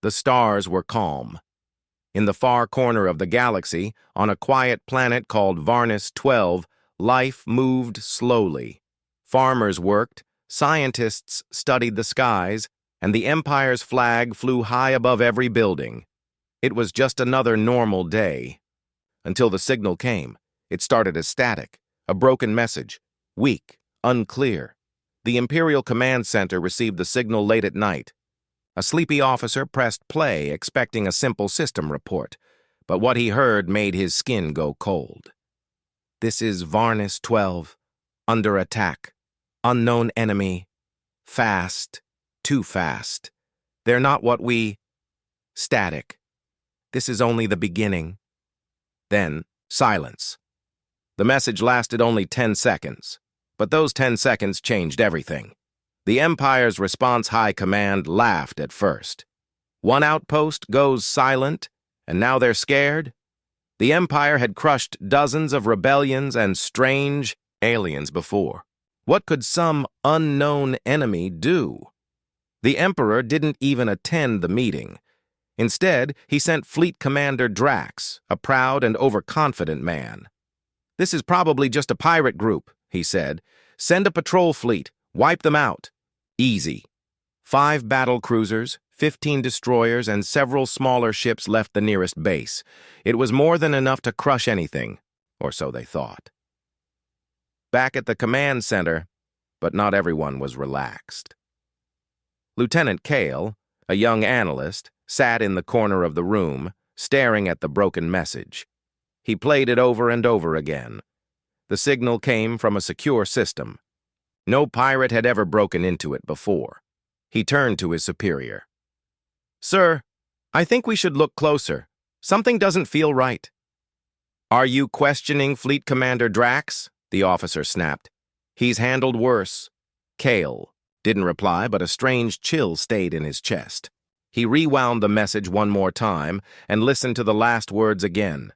The stars were calm. In the far corner of the galaxy, on a quiet planet called Varnus 12, life moved slowly. Farmers worked, scientists studied the skies, and the Empire's flag flew high above every building. It was just another normal day. Until the signal came. It started as static, a broken message, weak, unclear. The Imperial Command Center received the signal late at night. A sleepy officer pressed play, expecting a simple system report, but what he heard made his skin go cold. This is Varnus 12, under attack. Unknown enemy. Fast. Too fast. They're not what we... Static. This is only the beginning. Then, silence. The message lasted only 10 seconds, but those 10 seconds changed everything. The Empire's response high command laughed at first. One outpost goes silent, and now they're scared? The Empire had crushed dozens of rebellions and strange aliens before. What could some unknown enemy do? The Emperor didn't even attend the meeting. Instead, he sent Fleet Commander Drax, a proud and overconfident man. "This is probably just a pirate group," he said. "Send a patrol fleet. Wipe them out. Easy." 5 battle cruisers, 15 destroyers, and several smaller ships left the nearest base. It was more than enough to crush anything, or so they thought. Back at the command center, but not everyone was relaxed. Lieutenant Kale, a young analyst, sat in the corner of the room, staring at the broken message. He played it over and over again. The signal came from a secure system. No pirate had ever broken into it before. He turned to his superior. "Sir, I think we should look closer. Something doesn't feel right." "Are you questioning Fleet Commander Drax?" the officer snapped. "He's handled worse." Kale didn't reply, but a strange chill stayed in his chest. He rewound the message one more time and listened to the last words again.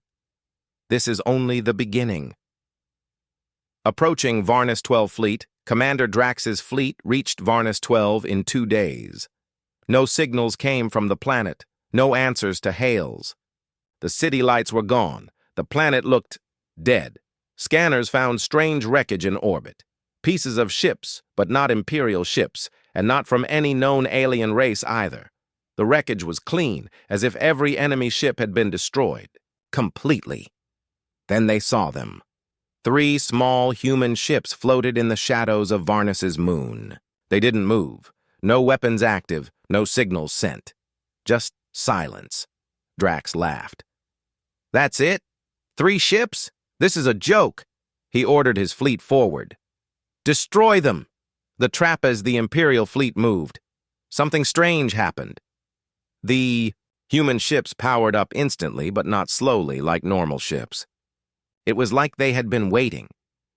"This is only the beginning." Approaching Varnus 12 fleet, Commander Drax's fleet reached Varnus 12 in 2 days. No signals came from the planet, no answers to hails. The city lights were gone. The planet looked dead. Scanners found strange wreckage in orbit. Pieces of ships, but not Imperial ships, and not from any known alien race either. The wreckage was clean, as if every enemy ship had been destroyed. Completely. Then they saw them. 3 small human ships floated in the shadows of Varnus's moon. They didn't move. No weapons active, no signals sent. Just silence. Drax laughed. "That's it? 3 ships? This is a joke." He ordered his fleet forward. "Destroy them!" The trap as the Imperial fleet moved. Something strange happened. The human ships powered up instantly, but not slowly like normal ships. It was like they had been waiting.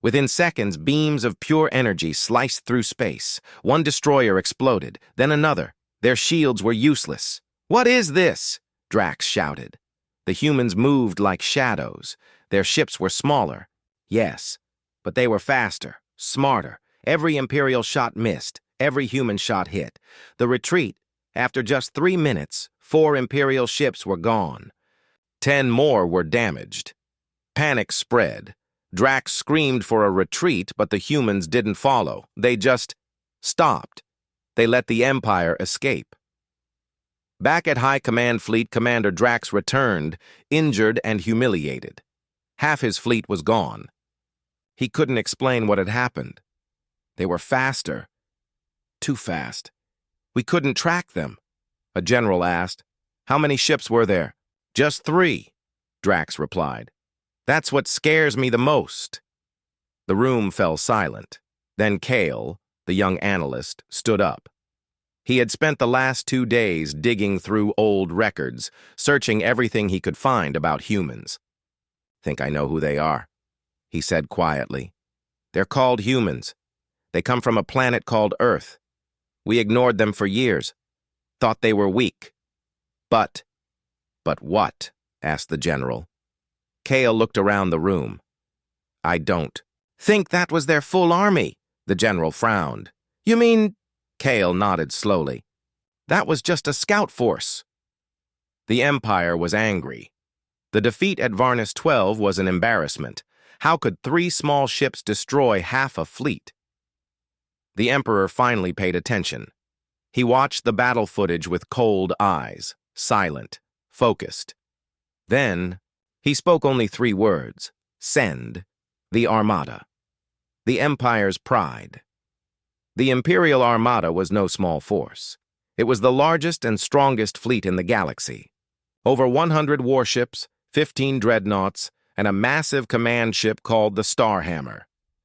Within seconds, beams of pure energy sliced through space. One destroyer exploded, then another. Their shields were useless. "What is this?" Drax shouted. The humans moved like shadows. Their ships were smaller. Yes, but they were faster, smarter. Every Imperial shot missed. Every human shot hit. The retreat, after just 3 minutes, 4 Imperial ships were gone. 10 more were damaged. Panic spread. Drax screamed for a retreat, but the humans didn't follow. They just stopped. They let the Empire escape. Back at High Command Fleet, Commander Drax returned, injured and humiliated. Half his fleet was gone. He couldn't explain what had happened. They were faster. Too fast. We couldn't track them. A general asked. "How many ships were there?" "Just 3," Drax replied. "That's what scares me the most." The room fell silent. Then Kale, the young analyst, stood up. He had spent the last 2 days digging through old records, searching everything he could find about humans. "Think I know who they are," he said quietly. "They're called humans. They come from a planet called Earth. We ignored them for years, thought they were weak. But what?" asked the general. Kale looked around the room. "I don't think that was their full army," the general frowned. "You mean..." Kale nodded slowly. "That was just a scout force. The Empire was angry. The defeat at Varnus 12 was an embarrassment. How could 3 small ships destroy half a fleet? The Emperor finally paid attention. He watched the battle footage with cold eyes, silent, focused. Then, he spoke only 3 words: send the Armada. The Empire's pride. The Imperial Armada was no small force. It was the largest and strongest fleet in the galaxy. Over 100 warships, 15 dreadnoughts, and a massive command ship called the Starhammer.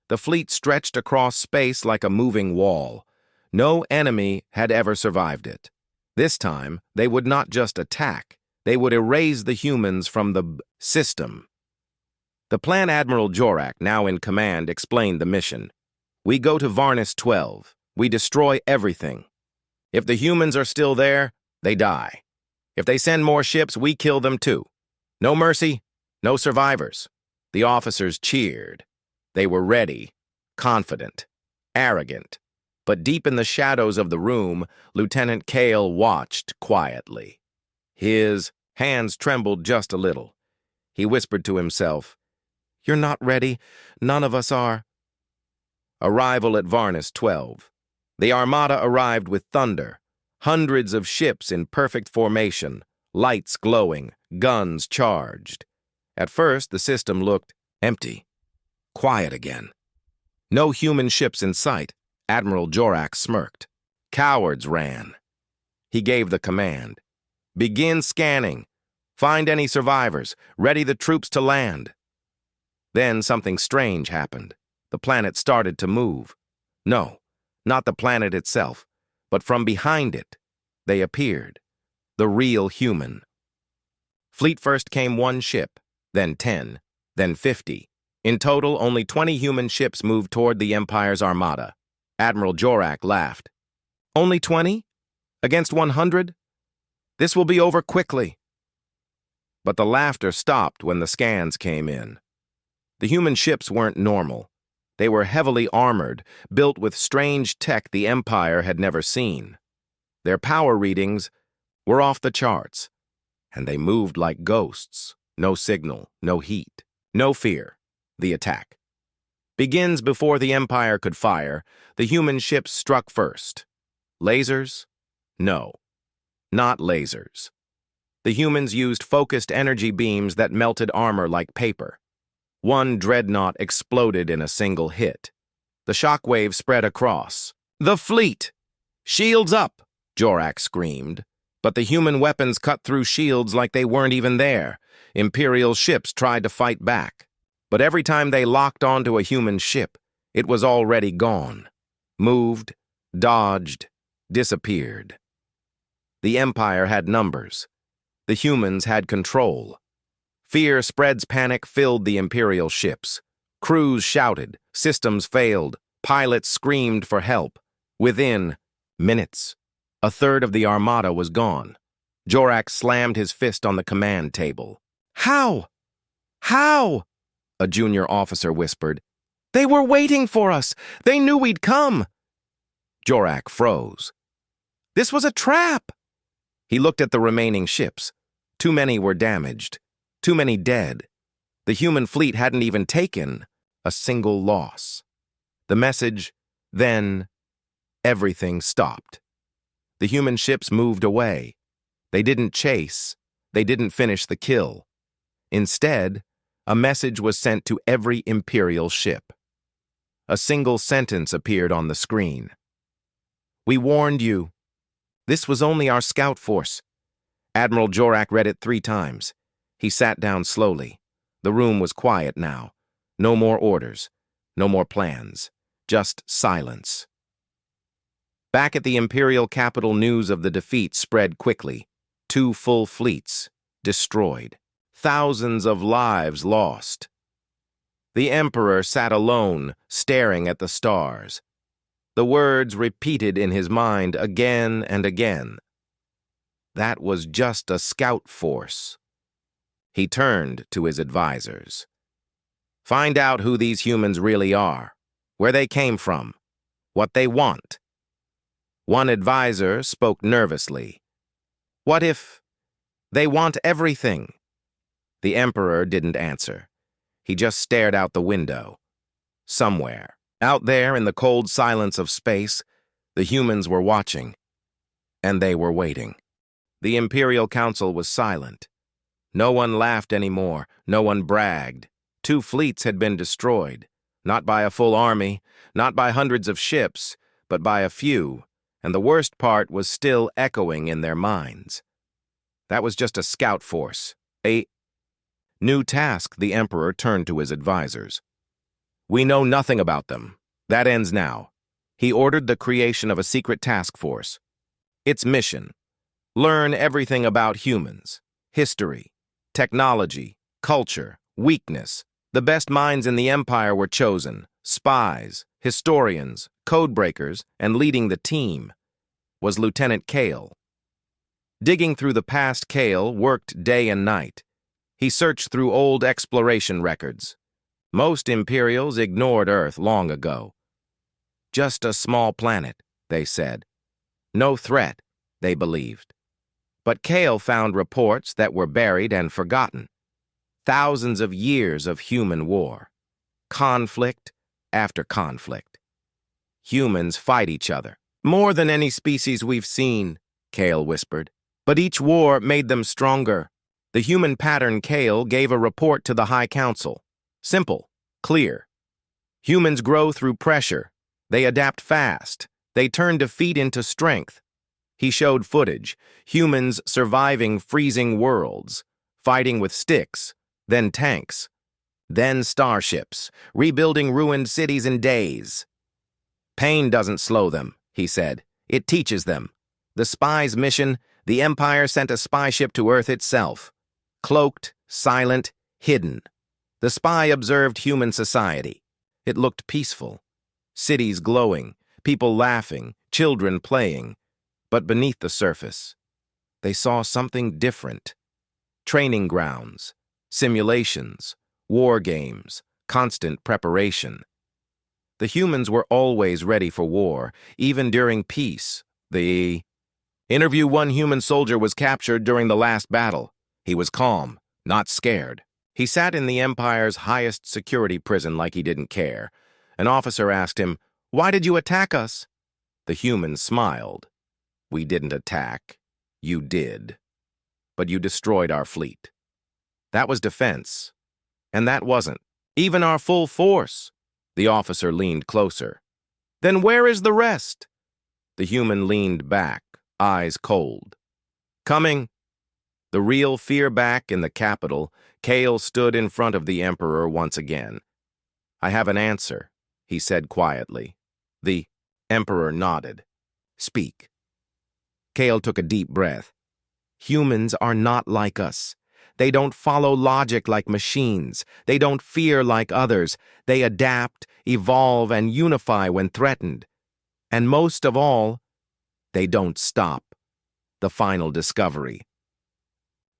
The fleet stretched across space like a moving wall. No enemy had ever survived it. This time, they would not just attack, they would erase the humans from the system. The Plan Admiral Jorak, now in command, explained the mission. We go to Varnus 12. We destroy everything. If the humans are still there, they die. If they send more ships, we kill them too. No mercy, no survivors. The officers cheered. They were ready, confident, arrogant. But deep in the shadows of the room, Lieutenant Kale watched quietly. His hands trembled just a little. He whispered to himself, "You're not ready. None of us are." Arrival at Varnus 12. The Armada arrived with thunder. Hundreds of ships in perfect formation, lights glowing, guns charged. At first, the system looked empty. Quiet again. No human ships in sight. Admiral Jorak smirked. Cowards ran. He gave the command. Begin scanning. Find any survivors. Ready the troops to land. Then something strange happened. The planet started to move. No, not the planet itself, but from behind it, they appeared. The real human. Fleet first came 1 ship, then 10, then 50. In total, only 20 human ships moved toward the Empire's Armada. Admiral Jorak laughed. Only 20? Against 100? This will be over quickly. But the laughter stopped when the scans came in. The human ships weren't normal. They were heavily armored, built with strange tech the Empire had never seen. Their power readings were off the charts, and they moved like ghosts. No signal, no heat, no fear. The attack begins before the Empire could fire. The human ships struck first. Lasers? No, not lasers. The humans used focused energy beams that melted armor like paper. 1 dreadnought exploded in a single hit. The shockwave spread across. The fleet! Shields up! Jorak screamed. But the human weapons cut through shields like they weren't even there. Imperial ships tried to fight back. But every time they locked onto a human ship, it was already gone. Moved, dodged, disappeared. The Empire had numbers. The humans had control. Fear spreads panic filled the Imperial ships. Crews shouted, systems failed, pilots screamed for help. Within minutes, a third of the Armada was gone. Jorak slammed his fist on the command table. How? How? A junior officer whispered. They were waiting for us. They knew we'd come. Jorak froze. This was a trap. He looked at the remaining ships. Too many were damaged. Too many dead. The human fleet hadn't even taken a single loss. The message, then, everything stopped. The human ships moved away. They didn't chase. They didn't finish the kill. Instead, a message was sent to every Imperial ship. A single sentence appeared on the screen. We warned you. This was only our scout force. Admiral Jorak read it 3 times. He sat down slowly. The room was quiet now. No more orders. No more plans. Just silence. Back at the Imperial capital, news of the defeat spread quickly. 2 full fleets destroyed. Thousands of lives lost. The Emperor sat alone, staring at the stars. The words repeated in his mind again and again. That was just a scout force. He turned to his advisors. Find out who these humans really are, where they came from, what they want. One advisor spoke nervously. What if They want everything. The Emperor didn't answer. He just stared out the window. Somewhere, out there in the cold silence of space, the humans were watching. And they were waiting. The Imperial Council was silent. No one laughed anymore. No one bragged. 2 fleets had been destroyed. Not by a full army, not by hundreds of ships, but by a few, and the worst part was still echoing in their minds. That was just a scout force. A new task. The Emperor turned to his advisors. We know nothing about them. That ends now. He ordered the creation of a secret task force. Its mission: learn everything about humans, history, technology, culture, weakness. The best minds in the Empire were chosen: spies, historians, codebreakers, and leading the team was Lieutenant Kale. Digging through the past, Kale worked day and night. He searched through old exploration records. Most Imperials ignored Earth long ago. Just a small planet, they said. No threat, they believed. But Kale found reports that were buried and forgotten. Thousands of years of human war. Conflict after conflict. Humans fight each other. More than any species we've seen, Kale whispered. But each war made them stronger. The human pattern. Kale gave a report to the High Council. Simple, clear. Humans grow through pressure. They adapt fast. They turn defeat into strength. He showed footage. Humans surviving freezing worlds, fighting with sticks, then tanks, then starships, rebuilding ruined cities in days. Pain doesn't slow them, he said. It teaches them. The spy's mission: the Empire sent a spy ship to Earth itself. Cloaked, silent, hidden. The spy observed human society. It looked peaceful. Cities glowing, people laughing, children playing. But beneath the surface, they saw something different. Training grounds, simulations, war games, constant preparation. The humans were always ready for war, even during peace. The interview: one human soldier was captured during the last battle. He was calm, not scared. He sat in the Empire's highest security prison like he didn't care. An officer asked him, "Why did you attack us?" The human smiled. "We didn't attack. You did. But you destroyed our fleet." That was defense. And that wasn't. Even our full force. The officer leaned closer. "Then where is the rest?" The human leaned back, eyes cold. "Coming." The real fear back in the capital, Kale stood in front of the Emperor once again. "I have an answer," he said quietly. The Emperor nodded. "Speak." Kale took a deep breath. "Humans are not like us. They don't follow logic like machines. They don't fear like others. They adapt, evolve, and unify when threatened. And most of all, they don't stop." The final discovery.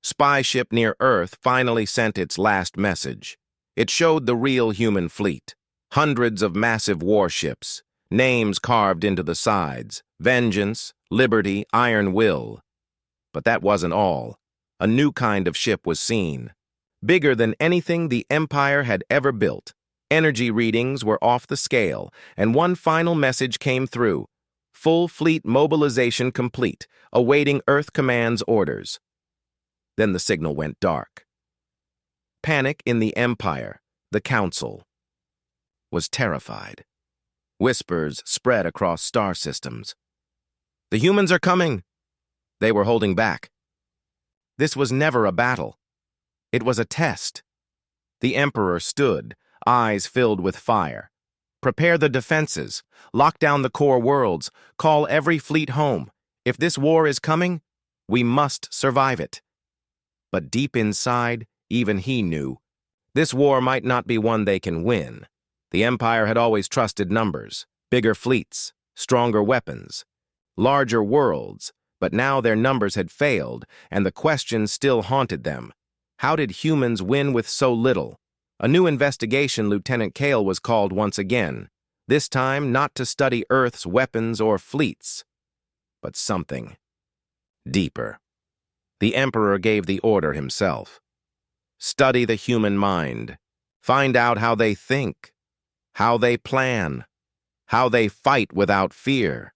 Spy ship near Earth finally sent its last message. It showed the real human fleet. Hundreds of massive warships, names carved into the sides: Vengeance, Liberty, Iron Will. But that wasn't all. A new kind of ship was seen. Bigger than anything the Empire had ever built. Energy readings were off the scale, and one final message came through: full fleet mobilization complete, awaiting Earth Command's orders. Then the signal went dark. Panic in the Empire. The Council was terrified. Whispers spread across star systems. "The humans are coming." They were holding back. This was never a battle. It was a test. The Emperor stood, eyes filled with fire. "Prepare the defenses. Lock down the core worlds. Call every fleet home. If this war is coming, we must survive it." But deep inside, even he knew, this war might not be one they can win. The Empire had always trusted numbers, bigger fleets, stronger weapons, larger worlds, but now their numbers had failed, and the question still haunted them. How did humans win with so little? A new investigation. Lieutenant Kale was called once again, this time not to study Earth's weapons or fleets, but something deeper. The Emperor gave the order himself. Study the human mind. Find out how they think, how they plan, how they fight without fear.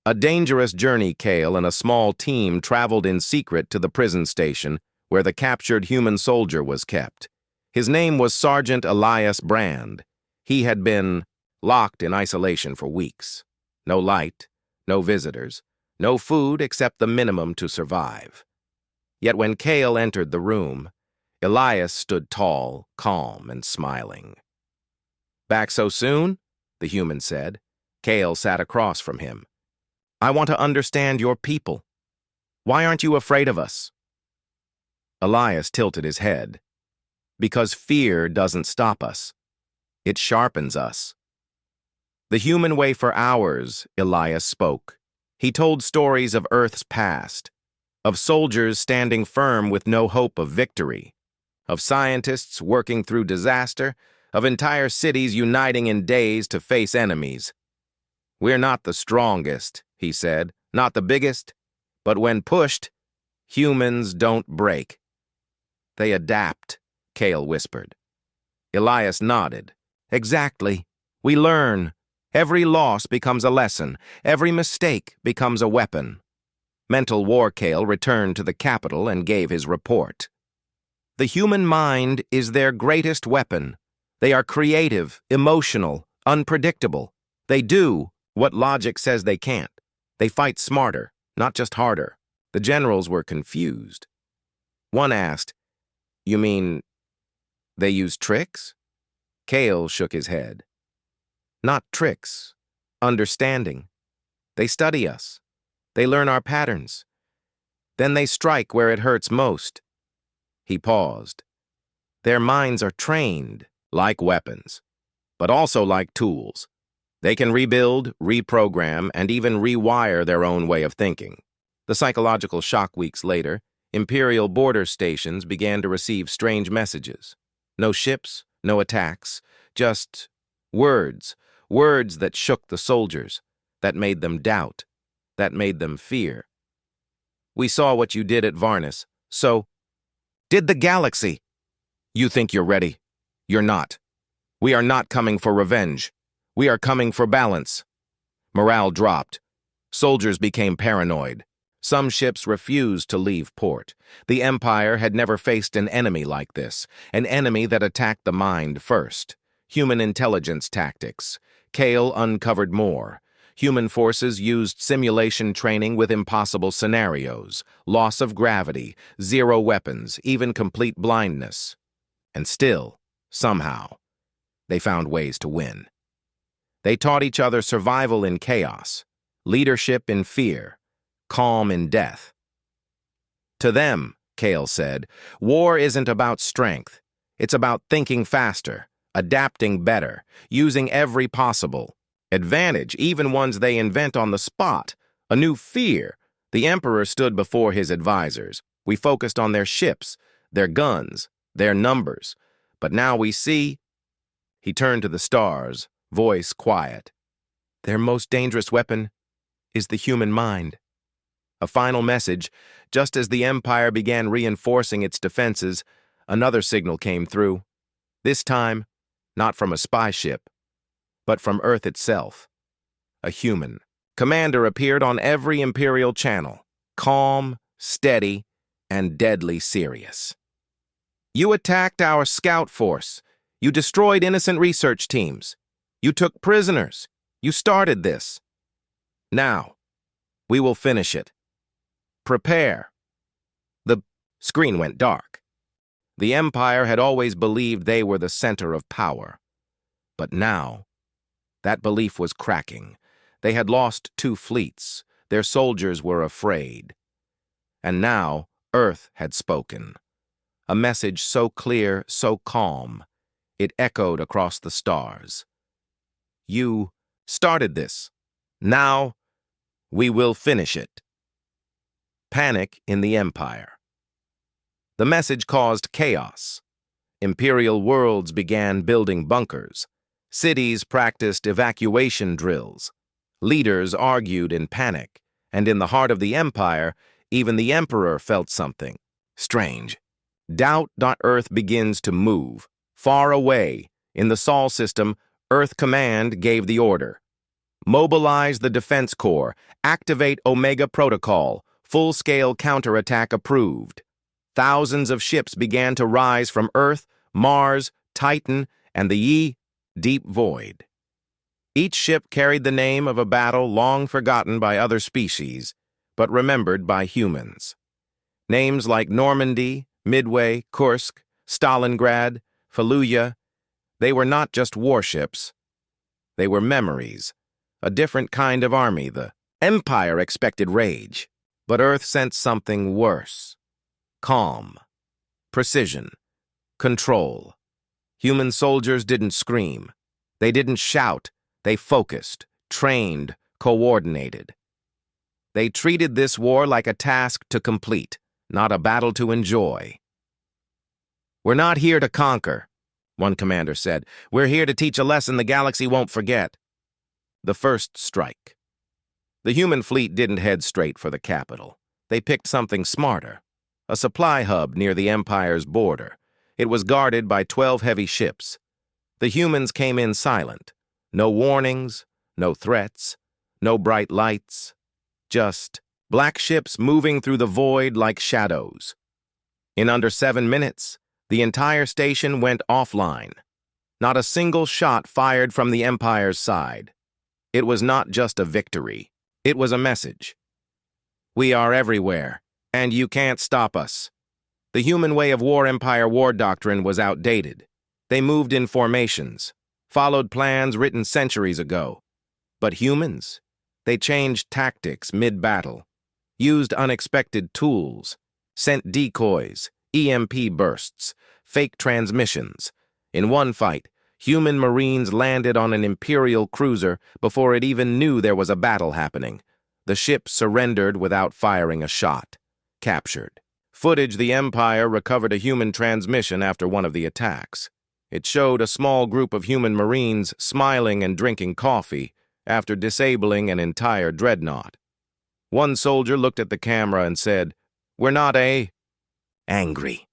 A dangerous journey, Kale and a small team traveled in secret to the prison station where the captured human soldier was kept. His name was Sergeant Elias Brand. He had been locked in isolation for weeks. No light, no visitors, no food except the minimum to survive. Yet when Kale entered the room, Elias stood tall, calm, and smiling. "Back so soon?" the human said. Kale sat across from him. "I want to understand your people. Why aren't you afraid of us?" Elias tilted his head. "Because fear doesn't stop us. It sharpens us." The human way for hours, Elias spoke. He told stories of Earth's past, of soldiers standing firm with no hope of victory, of scientists working through disaster, of entire cities uniting in days to face enemies. "We're not the strongest," he said, "not the biggest, but when pushed, humans don't break. They adapt," Kale whispered. Elias nodded. "Exactly. We learn. Every loss becomes a lesson. Every mistake becomes a weapon." Mental War Kale returned to the capital and gave his report. "The human mind is their greatest weapon. They are creative, emotional, unpredictable. They do what logic says they can't. They fight smarter, not just harder." The generals were confused. One asked, "You mean they use tricks?" Kale shook his head. "Not tricks, understanding. They study us. They learn our patterns. Then they strike where it hurts most." He paused. "Their minds are trained like weapons, but also like tools. They can rebuild, reprogram, and even rewire their own way of thinking." The psychological shock weeks later, Imperial border stations began to receive strange messages. No ships, no attacks, just words, words that shook the soldiers, that made them doubt, that made them fear. "We saw what you did at Varnus, so did the galaxy. You think you're ready? You're not. We are not coming for revenge. We are coming for balance." Morale dropped. Soldiers became paranoid. Some ships refused to leave port. The Empire had never faced an enemy like this, an enemy that attacked the mind first. Human intelligence tactics. Kale uncovered more. Human forces used simulation training with impossible scenarios, loss of gravity, zero weapons, even complete blindness. And still, somehow, they found ways to win. They taught each other survival in chaos, leadership in fear, calm in death. To them, Kale said, war isn't about strength. It's about thinking faster, adapting better, using every possible advantage, even ones they invent on the spot. A new fear. The Emperor stood before his advisors. We focused on their ships, their guns, their numbers. But now we see... He turned to the stars, voice quiet. "Their most dangerous weapon is the human mind." A final message. Just as the Empire began reinforcing its defenses, another signal came through. This time, not from a spy ship, but from Earth itself. A human. Commander appeared on every Imperial channel, calm, steady, and deadly serious. "You attacked our scout force. You destroyed innocent research teams. You took prisoners. You started this. Now, we will finish it. Prepare." The screen went dark. The Empire had always believed they were the center of power. But now, that belief was cracking. They had lost 2 fleets. Their soldiers were afraid. And now, Earth had spoken. A message so clear, so calm, it echoed across the stars. "You started this. Now, we will finish it." Panic in the Empire. The message caused chaos. Imperial worlds began building bunkers. Cities practiced evacuation drills. Leaders argued in panic. And in the heart of the Empire, Even the Emperor felt something strange. Doubt. Earth begins to move. Far away, in the Sol system, Earth Command gave the order. Mobilize the Defense Corps. Activate Omega Protocol. Full-scale counterattack approved. Thousands of ships began to rise from Earth, Mars, Titan, and the deep void. Each ship carried the name of a battle long forgotten by other species, but remembered by humans. Names like Normandy, Midway, Kursk, Stalingrad, Fallujah, they were not just warships. They were memories. A different kind of army. The Empire expected rage, but Earth sensed something worse. Calm, precision, control. Human soldiers didn't scream. They didn't shout. They focused, trained, coordinated. They treated this war like a task to complete, not a battle to enjoy. "We're not here to conquer," one commander said. "We're here to teach a lesson the galaxy won't forget." The first strike. The human fleet didn't head straight for the capital. They picked something smarter. A supply hub near the Empire's border. It was guarded by 12 heavy ships. The humans came in silent. No warnings, no threats, no bright lights. Just black ships moving through the void like shadows. In under 7 minutes, the entire station went offline. Not a single shot fired from the Empire's side. It was not just a victory. It was a message. "We are everywhere, and you can't stop us." The human way of war-empire war doctrine was outdated. They moved in formations, followed plans written centuries ago. But humans? They changed tactics mid-battle, used unexpected tools, sent decoys, EMP bursts, fake transmissions. In one fight, human Marines landed on an Imperial cruiser before it even knew there was a battle happening. The ship surrendered without firing a shot. Captured. Footage the Empire recovered a human transmission after one of the attacks. It showed a small group of human Marines smiling and drinking coffee after disabling an entire dreadnought. One soldier looked at the camera and said, "We're not angry.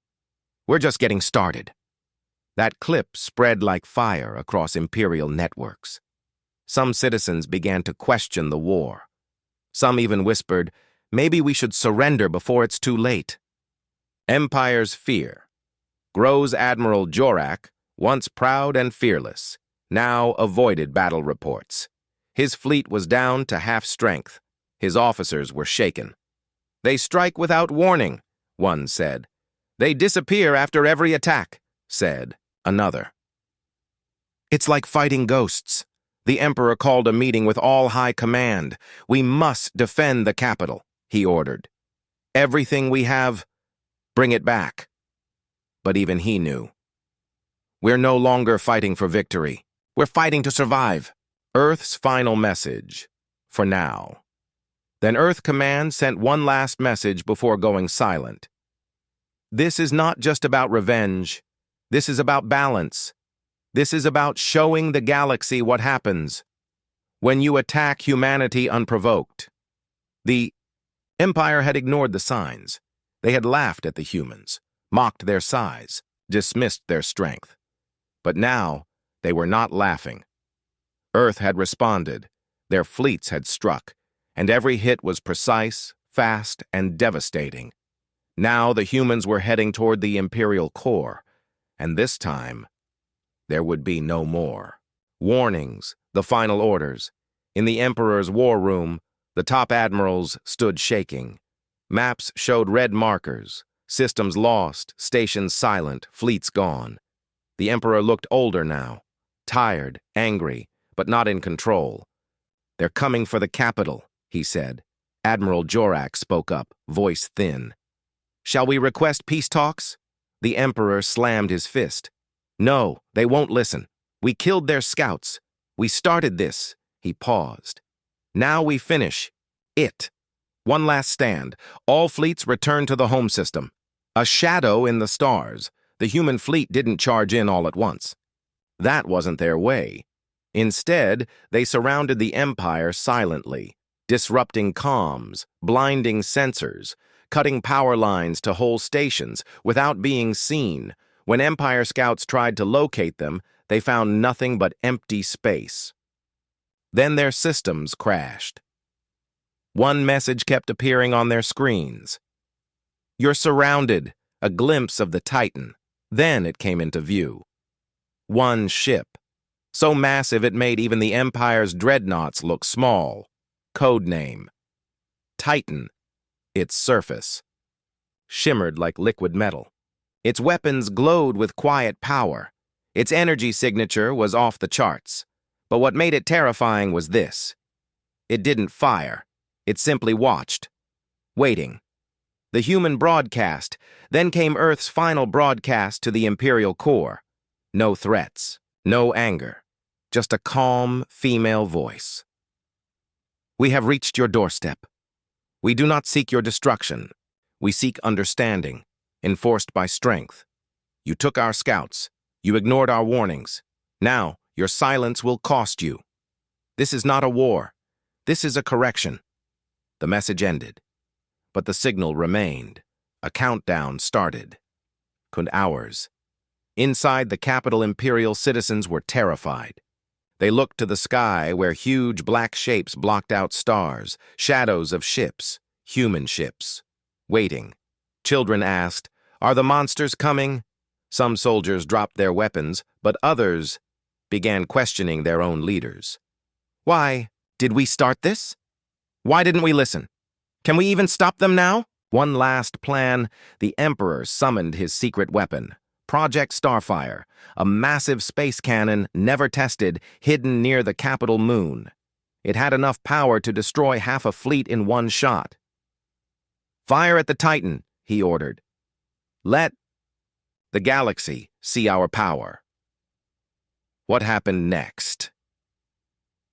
We're just getting started." That clip spread like fire across Imperial networks. Some citizens began to question the war. Some even whispered, "Maybe we should surrender before it's too late." Empire's fear. Gro's Admiral Jorak, once proud and fearless, now avoided battle reports. His fleet was down to half strength. His officers were shaken. "They strike without warning," one said. "They disappear after every attack," said another. "It's like fighting ghosts." The Emperor called a meeting with all high command. "We must defend the capital," he ordered. "Everything we have, bring it back." But even he knew. We're no longer fighting for victory. We're fighting to survive. Earth's final message, for now. Then Earth Command sent one last message before going silent. "This is not just about revenge. This is about balance. This is about showing the galaxy what happens when you attack humanity unprovoked." The Empire had ignored the signs. They had laughed at the humans, mocked their size, dismissed their strength. But now, they were not laughing. Earth had responded, their fleets had struck, and every hit was precise, fast, and devastating. Now the humans were heading toward the Imperial core, and this time, there would be no more. Warnings, the final orders. In the Emperor's war room, the top admirals stood shaking. Maps showed red markers, systems lost, stations silent, fleets gone. The Emperor looked older now, tired, angry, but not in control. "They're coming for the capital," he said. Admiral Jorak spoke up, voice thin. "Shall we request peace talks?" The Emperor slammed his fist. "No, they won't listen. We killed their scouts. We started this." He paused. "Now we finish it. One last stand. All fleets return to the home system. A shadow in the stars. The human fleet didn't charge in all at once. That wasn't their way. Instead, they surrounded the Empire silently, disrupting comms, blinding sensors, cutting power lines to whole stations without being seen. When Empire scouts tried to locate them, they found nothing but empty space. Then their systems crashed. One message kept appearing on their screens. "You're surrounded," a glimpse of the Titan. Then it came into view. One ship, so massive it made even the Empire's dreadnoughts look small. Codename: Titan. Its surface shimmered like liquid metal. Its weapons glowed with quiet power. Its energy signature was off the charts. But what made it terrifying was this: it didn't fire. It simply watched, waiting. The human broadcast, then came Earth's final broadcast to the Imperial core. No threats, no anger, just a calm female voice. "We have reached your doorstep. We do not seek your destruction. We seek understanding, enforced by strength. You took our scouts. You ignored our warnings. Now, your silence will cost you. This is not a war. This is a correction." The message ended, but the signal remained. A countdown started. Could hours. Inside the capital, Imperial citizens were terrified. They looked to the sky where huge black shapes blocked out stars, shadows of ships, human ships. Waiting. Children asked, "Are the monsters coming?" Some soldiers dropped their weapons, but others began questioning their own leaders. "Why did we start this? Why didn't we listen? Can we even stop them now?" One last plan, the Emperor summoned his secret weapon, Project Starfire, a massive space cannon never tested, hidden near the capital moon. It had enough power to destroy half a fleet in one shot. "Fire at the Titan," he ordered. "Let the galaxy see our power." What happened next?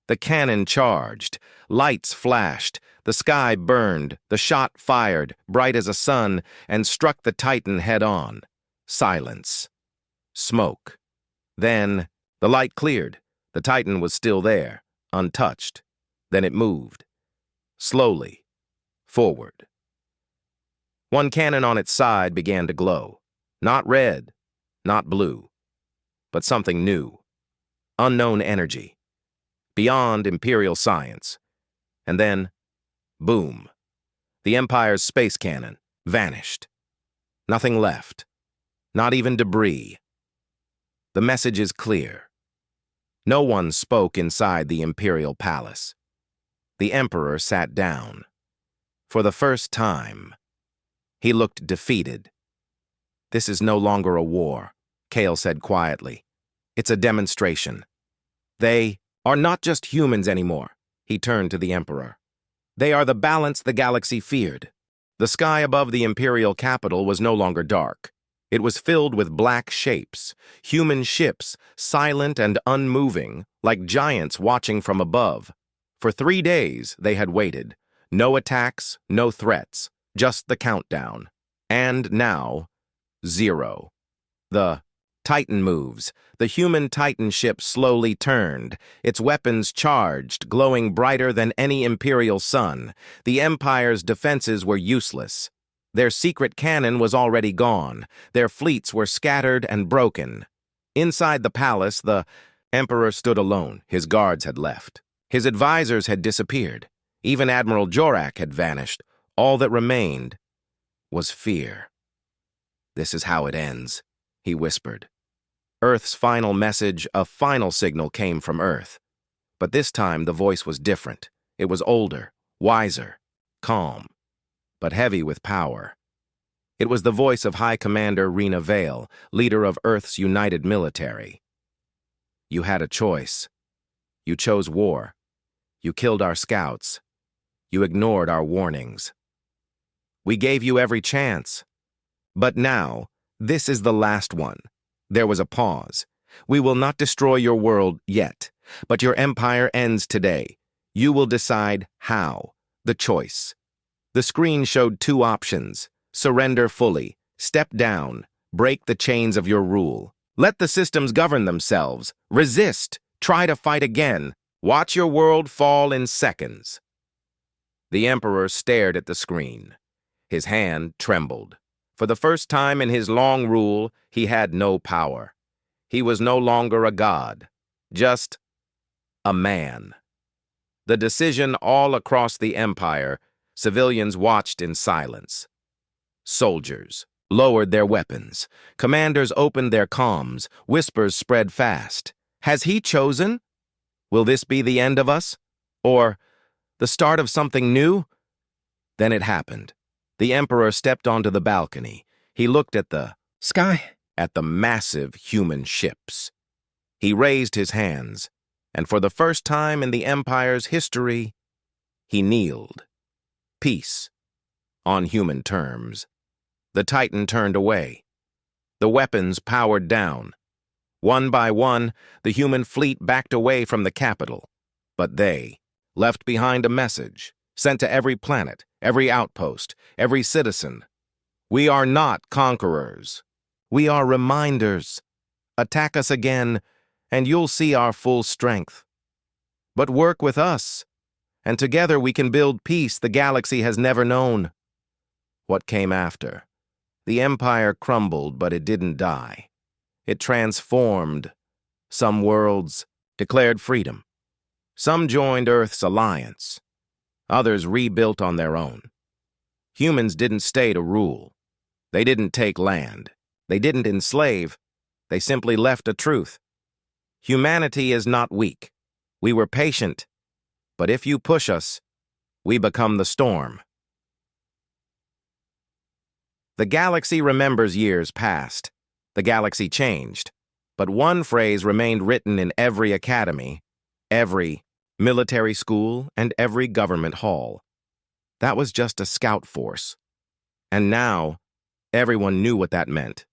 The cannon charged, lights flashed, the sky burned, the shot fired, bright as a sun, and struck the Titan head-on. Silence. Smoke. Then, the light cleared. The Titan was still there, untouched. Then it moved. Slowly. Forward. One cannon on its side began to glow. Not red, not blue, but something new. Unknown energy. Beyond Imperial science. And then, boom. The Empire's space cannon vanished. Nothing left. Not even debris. The message is clear. No one spoke inside the Imperial palace. The Emperor sat down. For the first time, he looked defeated. "This is no longer a war," Kale said quietly. "It's a demonstration. They are not just humans anymore." He turned to the Emperor. "They are the balance the galaxy feared." The sky above the Imperial capital was no longer dark. It was filled with black shapes, human ships, silent and unmoving, like giants watching from above. For 3 days they had waited. No attacks, no threats, just the countdown. And now, 0. The Titan moves. The human Titan ship slowly turned, its weapons charged, glowing brighter than any Imperial sun. The Empire's defenses were useless. Their secret cannon was already gone. Their fleets were scattered and broken. Inside the palace, the Emperor stood alone. His guards had left. His advisors had disappeared. Even Admiral Jorak had vanished. All that remained was fear. "This is how it ends," he whispered. Earth's final message, a final signal, came from Earth. But this time the voice was different. It was older, wiser, calm, but heavy with power. It was the voice of High Commander Rena Vale, leader of Earth's united military. "You had a choice. You chose war. You killed our scouts. You ignored our warnings. We gave you every chance. But now, this is the last one." There was a pause. "We will not destroy your world yet, but your empire ends today. You will decide how. The choice." The screen showed 2 options: surrender fully, step down, break the chains of your rule. Let the systems govern themselves. Resist, try to fight again. Watch your world fall in seconds. The Emperor stared at the screen. His hand trembled. For the first time in his long rule, he had no power. He was no longer a god, just a man. The decision all across the empire, civilians watched in silence. Soldiers lowered their weapons. Commanders opened their comms. Whispers spread fast. Has he chosen? Will this be the end of us? Or the start of something new? Then it happened. The Emperor stepped onto the balcony. He looked at the Sky? At the massive human ships. He raised his hands, and for the first time in the Empire's history, he kneeled. Peace, on human terms. The Titan turned away. The weapons powered down. One by one, the human fleet backed away from the capital. But they left behind a message, sent to every planet, every outpost, every citizen. We are not conquerors. We are reminders. Attack us again, and you'll see our full strength. But work with us, and together we can build peace the galaxy has never known. What came after? The Empire crumbled, but it didn't die. It transformed. Some worlds declared freedom. Some joined Earth's alliance. Others rebuilt on their own. Humans didn't stay to rule. They didn't take land. They didn't enslave. They simply left a truth. Humanity is not weak. We were patient. But if you push us, we become the storm. The galaxy remembers years past. The galaxy changed. But one phrase remained written in every academy, every military school, and every government hall. That was just a scout force. And now, everyone knew what that meant.